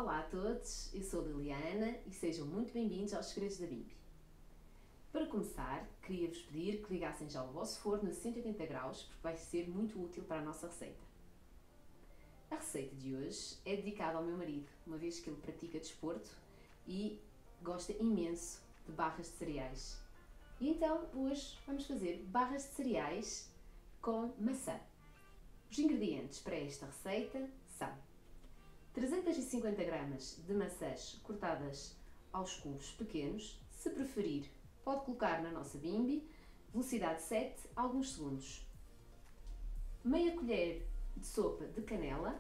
Olá a todos, eu sou a Liliana e sejam muito bem-vindos aos Segredos da Bimbi. Para começar, queria-vos pedir que ligassem já o vosso forno a 180 graus, porque vai ser muito útil para a nossa receita. A receita de hoje é dedicada ao meu marido, uma vez que ele pratica desporto e gosta imenso de barras de cereais. E então, hoje vamos fazer barras de cereais com maçã. Os ingredientes para esta receita são 350 gramas de maçãs cortadas aos cubos pequenos. Se preferir, pode colocar na nossa bimbi, velocidade 7, alguns segundos. Meia colher de sopa de canela,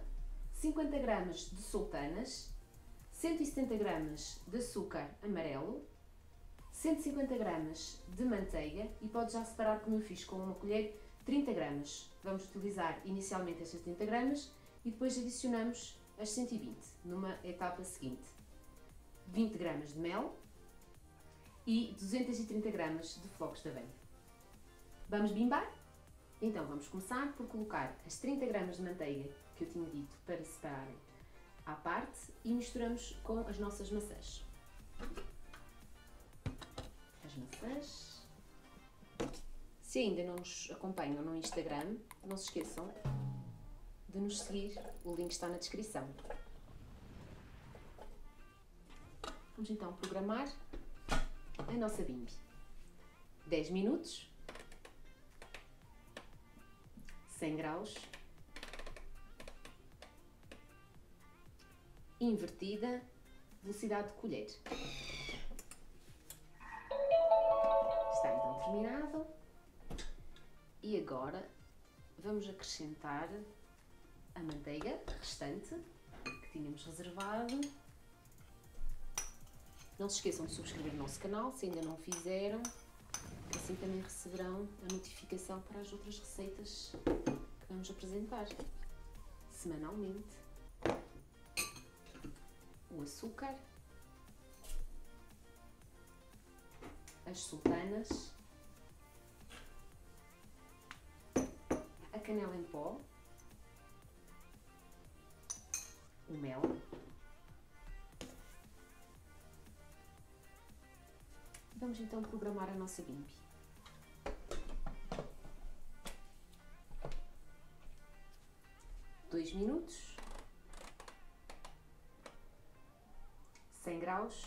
50 gramas de sultanas, 170 gramas de açúcar amarelo, 150 gramas de manteiga e pode já separar como eu fiz com uma colher 30 gramas. Vamos utilizar inicialmente estas 30 gramas e depois adicionamos as 120 numa etapa seguinte. 20 gramas de mel e 230 gramas de flocos de aveia. Vamos bimbar? Então vamos começar por colocar as 30 gramas de manteiga que eu tinha dito para separarem à parte e misturamos com as nossas maçãs. As maçãs. Se ainda não nos acompanham no Instagram, não se esqueçam de nos seguir, o link está na descrição. Vamos então programar a nossa bimbi. 10 minutos, 100 graus, invertida, velocidade de colher. Está então terminado. E agora vamos acrescentar a manteiga restante que tínhamos reservado. Não se esqueçam de subscrever o nosso canal se ainda não o fizeram, assim também receberão a notificação para as outras receitas que vamos apresentar semanalmente. O açúcar, as sultanas, a canela em pó, o mel, vamos então programar a nossa bimbi. Dois minutos, 100 graus,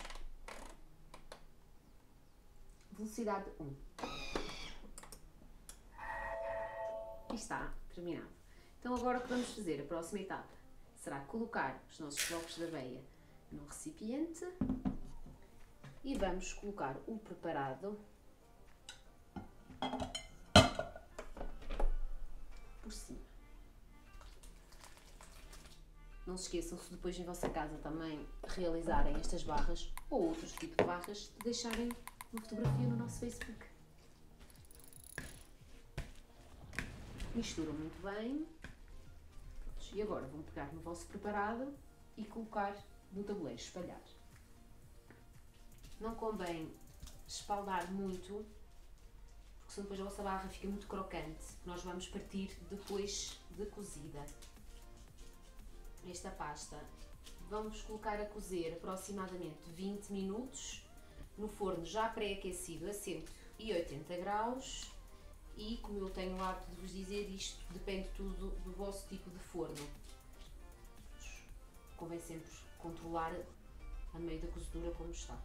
velocidade 1. E está terminado. Então agora o que vamos fazer, a próxima etapa, será colocar os nossos flocos de aveia no recipiente e vamos colocar o preparado por cima. Não se esqueçam, se depois em vossa casa também realizarem estas barras ou outros tipos de barras, de deixarem uma fotografia no nosso Facebook. Misturam muito bem. E agora vão pegar no vosso preparado e colocar no tabuleiro, espalhar. Não convém espaldar muito, porque senão depois a vossa barra fica muito crocante. Nós vamos partir depois de cozida. Esta pasta vamos colocar a cozer aproximadamente 20 minutos no forno já pré-aquecido a 180 graus. E, como eu tenho o hábito de vos dizer, isto depende tudo do vosso tipo de forno. Convém sempre controlar a meio da cozedura como está.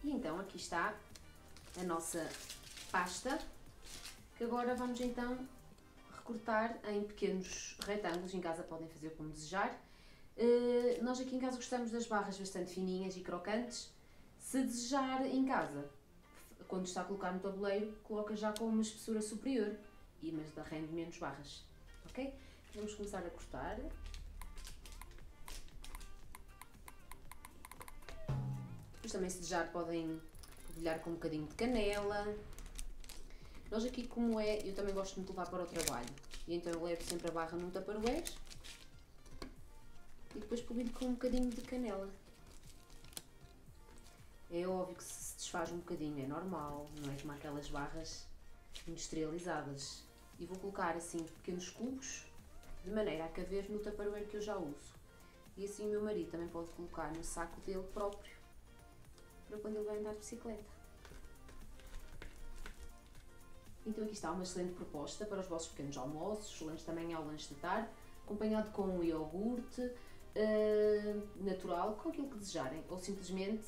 E então aqui está a nossa pasta, que agora vamos então recortar em pequenos retângulos. Em casa podem fazer como desejar. Nós aqui em casa gostamos das barras bastante fininhas e crocantes. Se desejar em casa, quando está a colocar no tabuleiro, coloca já com uma espessura superior, mas rende menos barras, ok? Vamos começar a cortar. Depois também, se desejar, podem polvilhar com um bocadinho de canela. Nós aqui, como é, eu também gosto muito de levar para o trabalho, e então eu levo sempre a barra num tupperware e depois polvilho com um bocadinho de canela. É óbvio que se desfaz um bocadinho, é normal, não é como aquelas barras industrializadas. E vou colocar assim pequenos cubos, de maneira a caber no tupperware que eu já uso. E assim o meu marido também pode colocar no saco dele próprio para quando ele vai andar de bicicleta. Então aqui está uma excelente proposta para os vossos pequenos almoços, o lanche da manhã ou o lanche de tarde, acompanhado com um iogurte natural, com aquilo que desejarem, ou simplesmente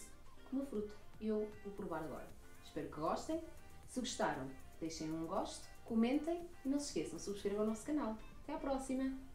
com uma fruta. Eu vou provar agora. Espero que gostem. Se gostaram, deixem um gosto, comentem e não se esqueçam de subscrever o nosso canal. Até à próxima!